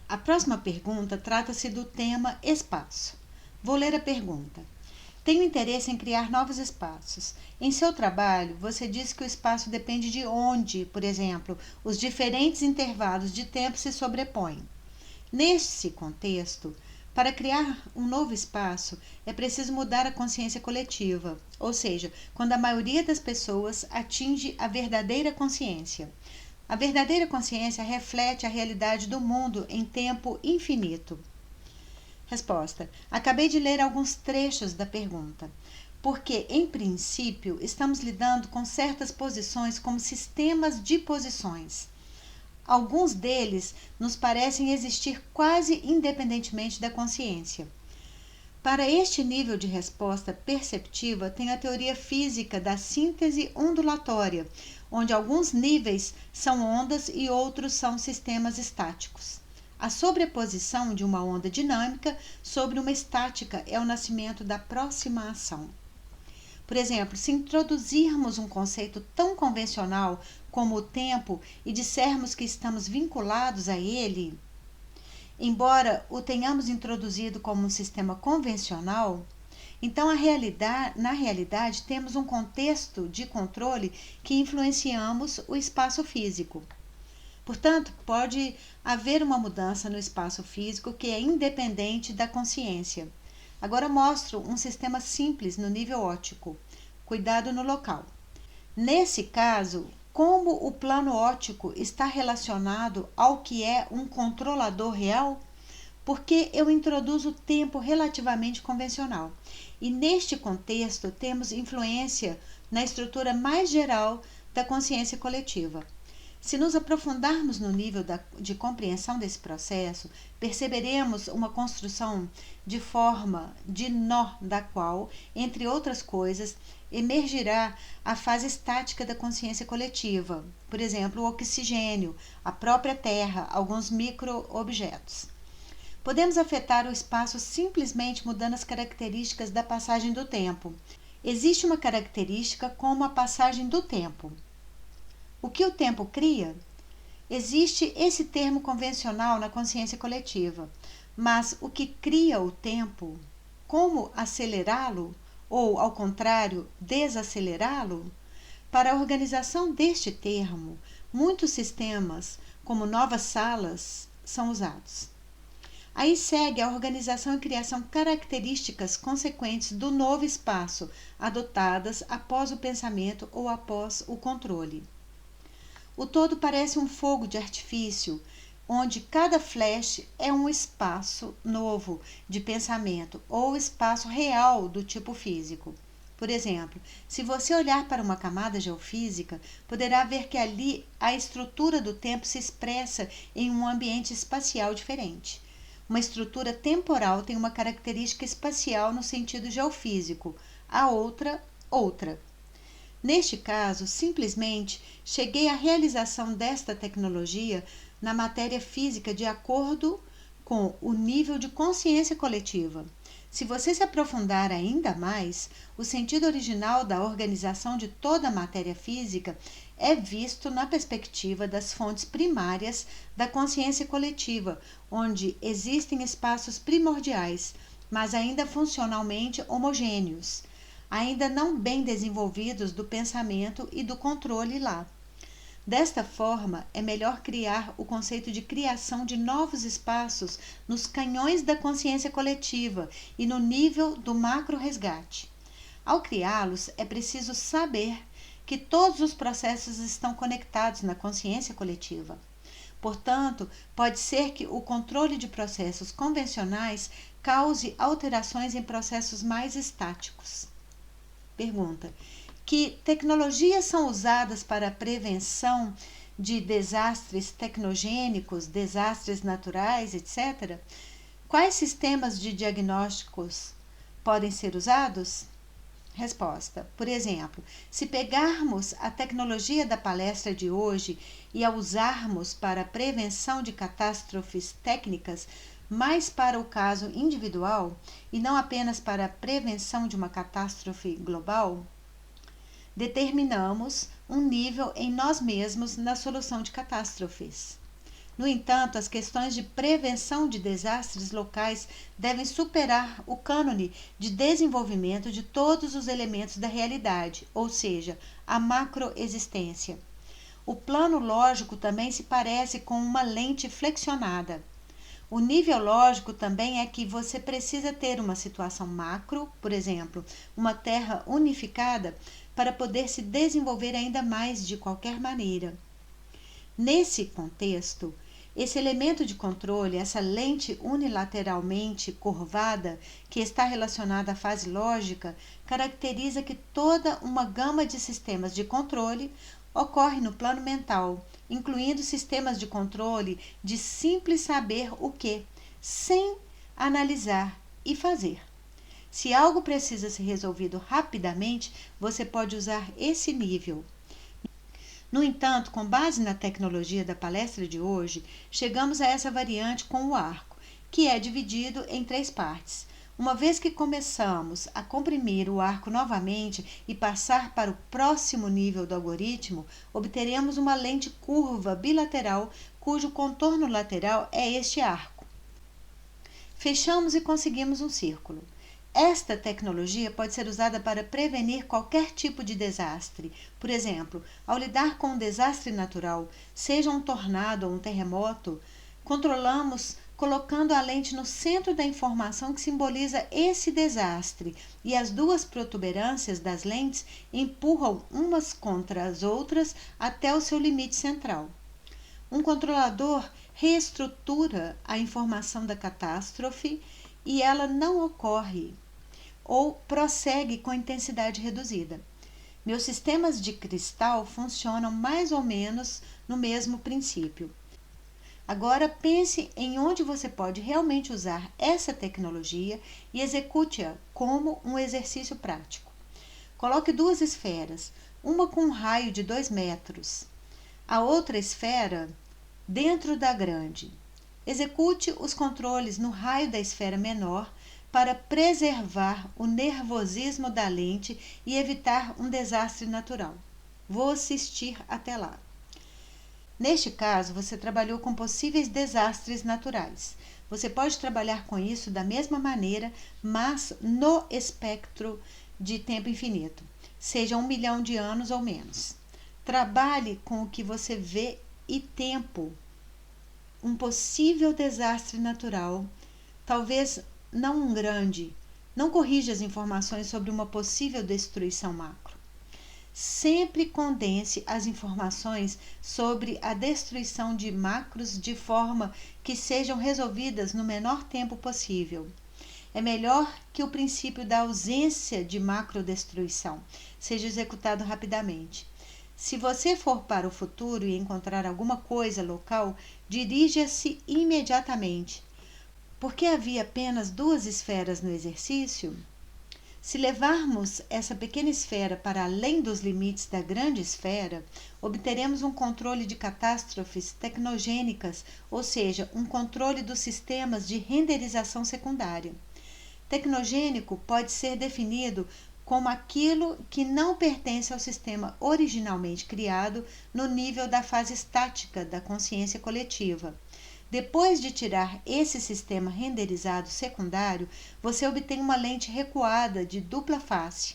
A próxima pergunta trata-se do tema espaço. Vou ler a pergunta. Tenho interesse em criar novos espaços. Em seu trabalho, você diz que o espaço depende de onde, por exemplo, os diferentes intervalos de tempo se sobrepõem. Nesse contexto, para criar um novo espaço, é preciso mudar a consciência coletiva, ou seja, quando a maioria das pessoas atinge a verdadeira consciência. A verdadeira consciência reflete a realidade do mundo em tempo infinito. Resposta. Acabei de ler alguns trechos da pergunta, porque, em princípio, estamos lidando com certas posições como sistemas de posições. Alguns deles nos parecem existir quase independentemente da consciência. Para este nível de resposta perceptiva, tem a teoria física da síntese ondulatória, onde alguns níveis são ondas e outros são sistemas estáticos. A sobreposição de uma onda dinâmica sobre uma estática é o nascimento da próxima ação. Por exemplo, se introduzirmos um conceito tão convencional como o tempo e dissermos que estamos vinculados a ele, embora o tenhamos introduzido como um sistema convencional, então na realidade temos um contexto de controle que influenciamos o espaço físico. Portanto, pode haver uma mudança no espaço físico que é independente da consciência. Agora mostro um sistema simples no nível óptico. Cuidado no local. Nesse caso, como o plano óptico está relacionado ao que é um controlador real? Porque eu introduzo tempo relativamente convencional. E neste contexto temos influência na estrutura mais geral da consciência coletiva. Se nos aprofundarmos no nível de compreensão desse processo, perceberemos uma construção de forma de nó da qual, entre outras coisas, emergirá a fase estática da consciência coletiva, por exemplo, o oxigênio, a própria Terra, alguns micro-objetos. Podemos afetar o espaço simplesmente mudando as características da passagem do tempo. Existe uma característica como a passagem do tempo. O que o tempo cria? Existe esse termo convencional na consciência coletiva, mas o que cria o tempo? Como acelerá-lo? Ou, ao contrário, desacelerá-lo? Para a organização deste termo, muitos sistemas, como novas salas, são usados. Aí segue a organização e criação características consequentes do novo espaço, adotadas após o pensamento ou após o controle. O todo parece um fogo de artifício, onde cada flash é um espaço novo de pensamento ou espaço real do tipo físico. Por exemplo, se você olhar para uma camada geofísica, poderá ver que ali a estrutura do tempo se expressa em um ambiente espacial diferente. Uma estrutura temporal tem uma característica espacial no sentido geofísico, a outra. Neste caso, simplesmente cheguei à realização desta tecnologia na matéria física de acordo com o nível de consciência coletiva. Se você se aprofundar ainda mais, o sentido original da organização de toda a matéria física é visto na perspectiva das fontes primárias da consciência coletiva, onde existem espaços primordiais, mas ainda funcionalmente homogêneos, ainda não bem desenvolvidos do pensamento e do controle lá. Desta forma, é melhor criar o conceito de criação de novos espaços nos canhões da consciência coletiva e no nível do macro-resgate. Ao criá-los, é preciso saber que todos os processos estão conectados na consciência coletiva. Portanto, pode ser que o controle de processos convencionais cause alterações em processos mais estáticos. Pergunta: que tecnologias são usadas para a prevenção de desastres tecnogênicos, desastres naturais, etc.? Quais sistemas de diagnósticos podem ser usados? Resposta: por exemplo, se pegarmos a tecnologia da palestra de hoje e a usarmos para a prevenção de catástrofes técnicas, mais para o caso individual e não apenas para a prevenção de uma catástrofe global, determinamos um nível em nós mesmos na solução de catástrofes. No entanto, as questões de prevenção de desastres locais devem superar o cânone de desenvolvimento de todos os elementos da realidade, ou seja, a macroexistência. O plano lógico também se parece com uma lente flexionada. O nível lógico também é que você precisa ter uma situação macro, por exemplo, uma terra unificada, para poder se desenvolver ainda mais de qualquer maneira. Nesse contexto, esse elemento de controle, essa lente unilateralmente curvada que está relacionada à fase lógica, caracteriza que toda uma gama de sistemas de controle ocorre no plano mental, incluindo sistemas de controle de simples saber o que, sem analisar e fazer. Se algo precisa ser resolvido rapidamente, você pode usar esse nível. No entanto, com base na tecnologia da palestra de hoje, chegamos a essa variante com o arco, que é dividido em 3 partes. Uma vez que começamos a comprimir o arco novamente e passar para o próximo nível do algoritmo, obteremos uma lente curva bilateral cujo contorno lateral é este arco. Fechamos e conseguimos um círculo. Esta tecnologia pode ser usada para prevenir qualquer tipo de desastre. Por exemplo, ao lidar com um desastre natural, seja um tornado ou um terremoto, controlamos colocando a lente no centro da informação que simboliza esse desastre, e as duas protuberâncias das lentes empurram umas contra as outras até o seu limite central. Um controlador reestrutura a informação da catástrofe e ela não ocorre ou prossegue com intensidade reduzida. Meus sistemas de cristal funcionam mais ou menos no mesmo princípio. Agora pense em onde você pode realmente usar essa tecnologia e execute-a como um exercício prático. Coloque 2 esferas, uma com um raio de 2 metros, a outra esfera dentro da grande. Execute os controles no raio da esfera menor para preservar o nervosismo da lente e evitar um desastre natural. Vou assistir até lá. Neste caso, você trabalhou com possíveis desastres naturais. Você pode trabalhar com isso da mesma maneira, mas no espectro de tempo infinito, seja 1 milhão de anos ou menos. Trabalhe com o que você vê e tempo. Um possível desastre natural, talvez não um grande, não corrija as informações sobre uma possível destruição macro. Sempre condense as informações sobre a destruição de macros de forma que sejam resolvidas no menor tempo possível. É melhor que o princípio da ausência de macrodestruição seja executado rapidamente. Se você for para o futuro e encontrar alguma coisa local, dirija-se imediatamente. Porque havia apenas 2 esferas no exercício? Se levarmos essa pequena esfera para além dos limites da grande esfera, obteremos um controle de catástrofes tecnogênicas, ou seja, um controle dos sistemas de renderização secundária. Tecnogênico pode ser definido como aquilo que não pertence ao sistema originalmente criado no nível da fase estática da consciência coletiva. Depois de tirar esse sistema renderizado secundário, você obtém uma lente recuada de dupla face.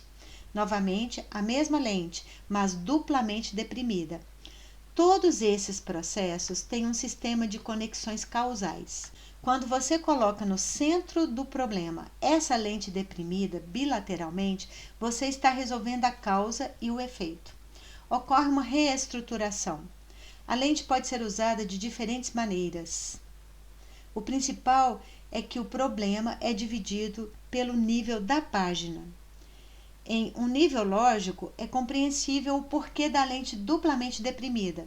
Novamente, a mesma lente, mas duplamente deprimida. Todos esses processos têm um sistema de conexões causais. Quando você coloca no centro do problema essa lente deprimida bilateralmente, você está resolvendo a causa e o efeito. Ocorre uma reestruturação. A lente pode ser usada de diferentes maneiras. O principal é que o problema é dividido pelo nível da página. Em um nível lógico, é compreensível o porquê da lente duplamente deprimida.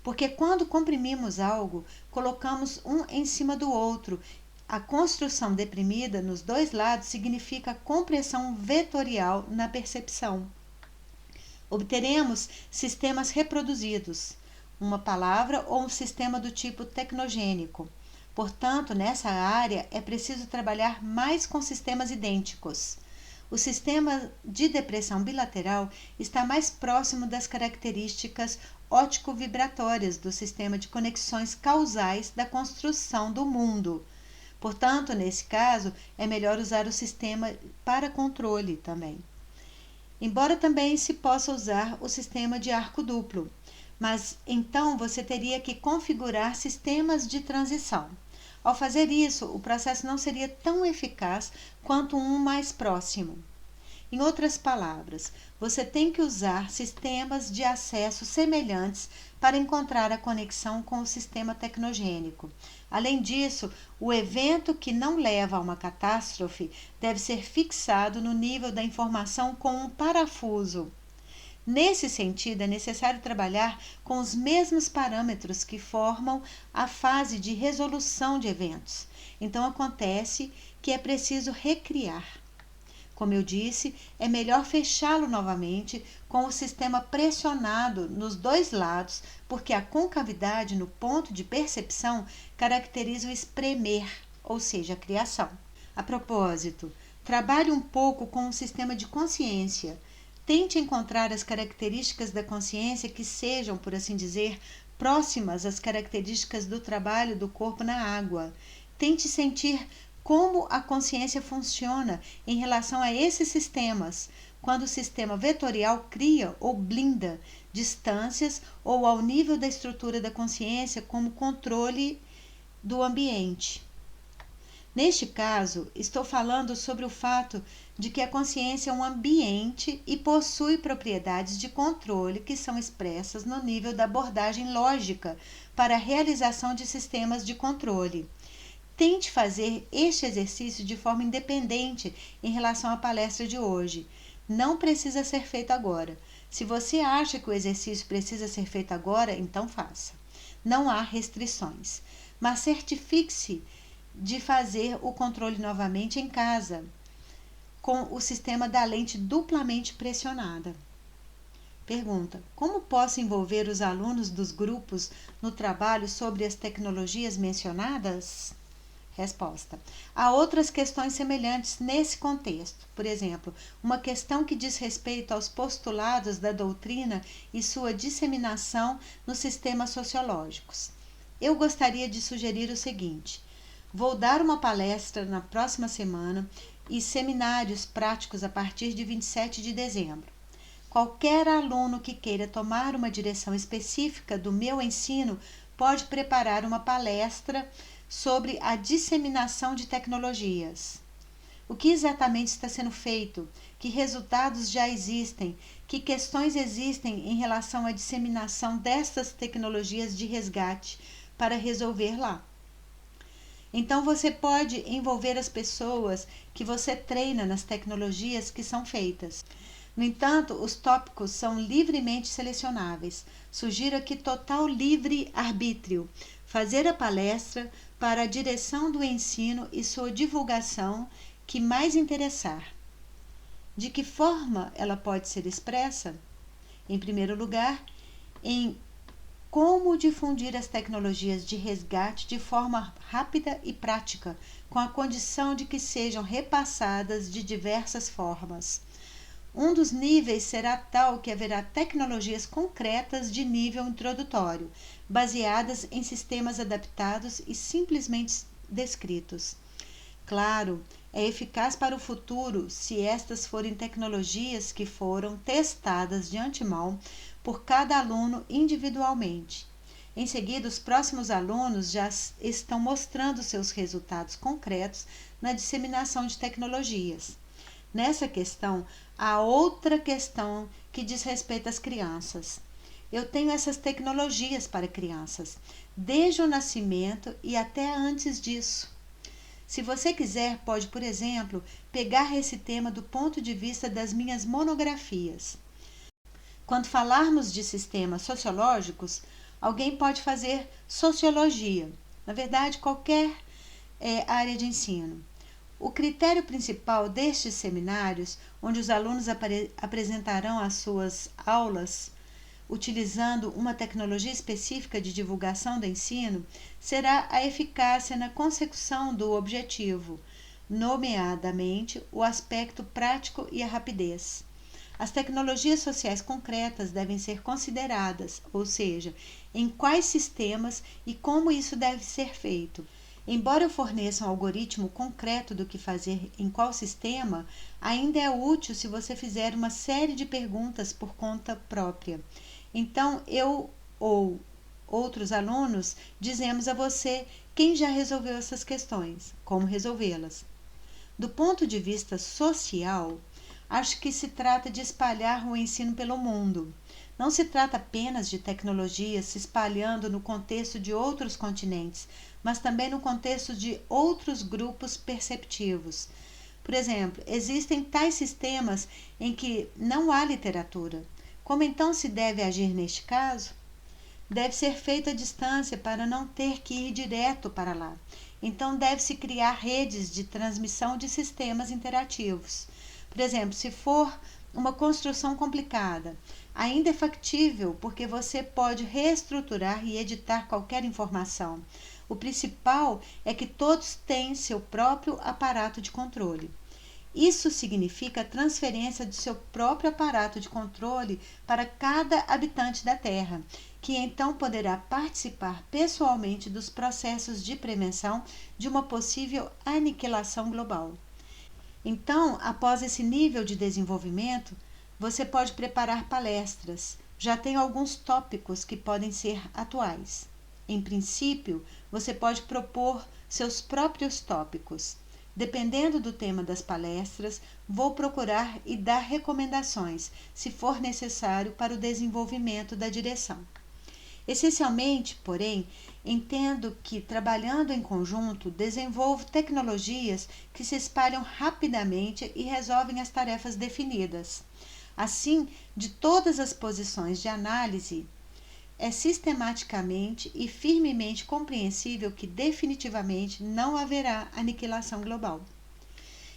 Porque quando comprimimos algo, colocamos um em cima do outro. A construção deprimida nos 2 lados significa compressão vetorial na percepção. Obteremos sistemas reproduzidos, uma palavra ou um sistema do tipo tecnogênico. Portanto, nessa área é preciso trabalhar mais com sistemas idênticos. O sistema de depressão bilateral está mais próximo das características óptico-vibratórias do sistema de conexões causais da construção do mundo. Portanto, nesse caso, é melhor usar o sistema para controle também. Embora também se possa usar o sistema de arco duplo, mas então você teria que configurar sistemas de transição. Ao fazer isso, o processo não seria tão eficaz quanto um mais próximo. Em outras palavras, você tem que usar sistemas de acesso semelhantes para encontrar a conexão com o sistema tecnogênico. Além disso, o evento que não leva a uma catástrofe deve ser fixado no nível da informação com um parafuso. Nesse sentido, é necessário trabalhar com os mesmos parâmetros que formam a fase de resolução de eventos. Então, acontece que é preciso recriar. Como eu disse, é melhor fechá-lo novamente com o sistema pressionado nos dois lados, porque a concavidade no ponto de percepção caracteriza o espremer, ou seja, a criação. A propósito, trabalhe um pouco com o sistema de consciência. Tente encontrar as características da consciência que sejam, por assim dizer, próximas às características do trabalho do corpo na água. Tente sentir como a consciência funciona em relação a esses sistemas, quando o sistema vetorial cria ou blinda distâncias ou ao nível da estrutura da consciência como controle do ambiente. Neste caso, estou falando sobre o fato de que a consciência é um ambiente e possui propriedades de controle que são expressas no nível da abordagem lógica para a realização de sistemas de controle. Tente fazer este exercício de forma independente em relação à palestra de hoje. Não precisa ser feito agora. Se você acha que o exercício precisa ser feito agora, então faça. Não há restrições. Mas certifique-se de fazer o controle novamente em casa, com o sistema da lente duplamente pressionada. Pergunta: como posso envolver os alunos dos grupos no trabalho sobre as tecnologias mencionadas? Resposta: há outras questões semelhantes nesse contexto. Por exemplo, uma questão que diz respeito aos postulados da doutrina e sua disseminação nos sistemas sociológicos. Eu gostaria de sugerir o seguinte: vou dar uma palestra na próxima semana e seminários práticos a partir de 27 de dezembro. Qualquer aluno que queira tomar uma direção específica do meu ensino pode preparar uma palestra sobre a disseminação de tecnologias. O que exatamente está sendo feito? Que resultados já existem? Que questões existem em relação à disseminação destas tecnologias de resgate para resolver lá? Então você pode envolver as pessoas que você treina nas tecnologias que são feitas. No entanto, os tópicos são livremente selecionáveis. Sugiro aqui total livre arbítrio. Fazer a palestra para a direção do ensino e sua divulgação que mais interessar. De que forma ela pode ser expressa? Em primeiro lugar, em como difundir as tecnologias de resgate de forma rápida e prática, com a condição de que sejam repassadas de diversas formas. Um dos níveis será tal que haverá tecnologias concretas de nível introdutório, baseadas em sistemas adaptados e simplesmente descritos. Claro, é eficaz para o futuro se estas forem tecnologias que foram testadas de antemão por cada aluno individualmente. Em seguida, os próximos alunos já estão mostrando seus resultados concretos na disseminação de tecnologias. Nessa questão, há outra questão que diz respeito às crianças. Eu tenho essas tecnologias para crianças, desde o nascimento e até antes disso. Se você quiser, pode, por exemplo, pegar esse tema do ponto de vista das minhas monografias. Quando falarmos de sistemas sociológicos, alguém pode fazer sociologia, na verdade, qualquer área de ensino. O critério principal destes seminários, onde os alunos apresentarão as suas aulas utilizando uma tecnologia específica de divulgação do ensino, será a eficácia na consecução do objetivo, nomeadamente o aspecto prático e a rapidez. As tecnologias sociais concretas devem ser consideradas, ou seja, em quais sistemas e como isso deve ser feito. Embora eu forneça um algoritmo concreto do que fazer em qual sistema, ainda é útil se você fizer uma série de perguntas por conta própria. Então, eu ou outros alunos dizemos a você quem já resolveu essas questões, como resolvê-las. Do ponto de vista social, acho que se trata de espalhar o ensino pelo mundo. Não se trata apenas de tecnologias se espalhando no contexto de outros continentes, mas também no contexto de outros grupos perceptivos. Por exemplo, existem tais sistemas em que não há literatura. Como então se deve agir neste caso? Deve ser feito à distância para não ter que ir direto para lá. Então, deve-se criar redes de transmissão de sistemas interativos. Por exemplo, se for uma construção complicada, ainda é factível porque você pode reestruturar e editar qualquer informação. O principal é que todos têm seu próprio aparato de controle. Isso significa a transferência de seu próprio aparato de controle para cada habitante da Terra, que então poderá participar pessoalmente dos processos de prevenção de uma possível aniquilação global. Então, após esse nível de desenvolvimento, você pode preparar palestras. Já tem alguns tópicos que podem ser atuais. Em princípio, você pode propor seus próprios tópicos. Dependendo do tema das palestras, vou procurar e dar recomendações, se for necessário, para o desenvolvimento da direção. Essencialmente, porém, entendo que, trabalhando em conjunto, desenvolvo tecnologias que se espalham rapidamente e resolvem as tarefas definidas. Assim, de todas as posições de análise, é sistematicamente e firmemente compreensível que definitivamente não haverá aniquilação global.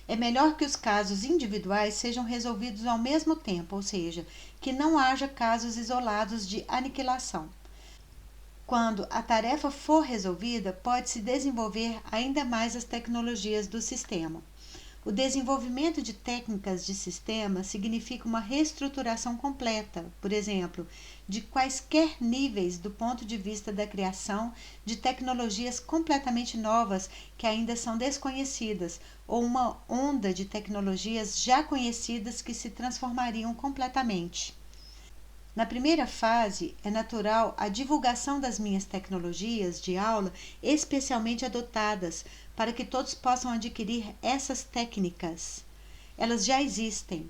É melhor que os casos individuais sejam resolvidos ao mesmo tempo, ou seja, que não haja casos isolados de aniquilação. Quando a tarefa for resolvida, pode-se desenvolver ainda mais as tecnologias do sistema. O desenvolvimento de técnicas de sistema significa uma reestruturação completa, por exemplo, de quaisquer níveis do ponto de vista da criação de tecnologias completamente novas que ainda são desconhecidas, ou uma onda de tecnologias já conhecidas que se transformariam completamente. Na primeira fase, é natural a divulgação das minhas tecnologias de aula especialmente adotadas para que todos possam adquirir essas técnicas. Elas já existem.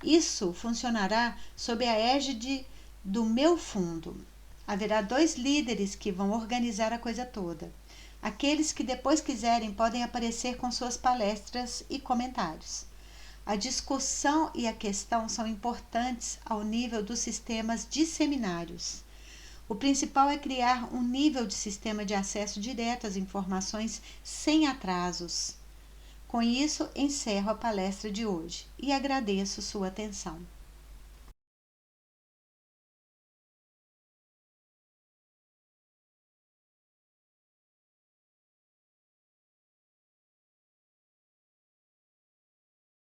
Isso funcionará sob a égide do meu fundo. Haverá 2 líderes que vão organizar a coisa toda. Aqueles que depois quiserem podem aparecer com suas palestras e comentários. A discussão e a questão são importantes ao nível dos sistemas disseminários. O principal é criar um nível de sistema de acesso direto às informações sem atrasos. Com isso, encerro a palestra de hoje e agradeço sua atenção.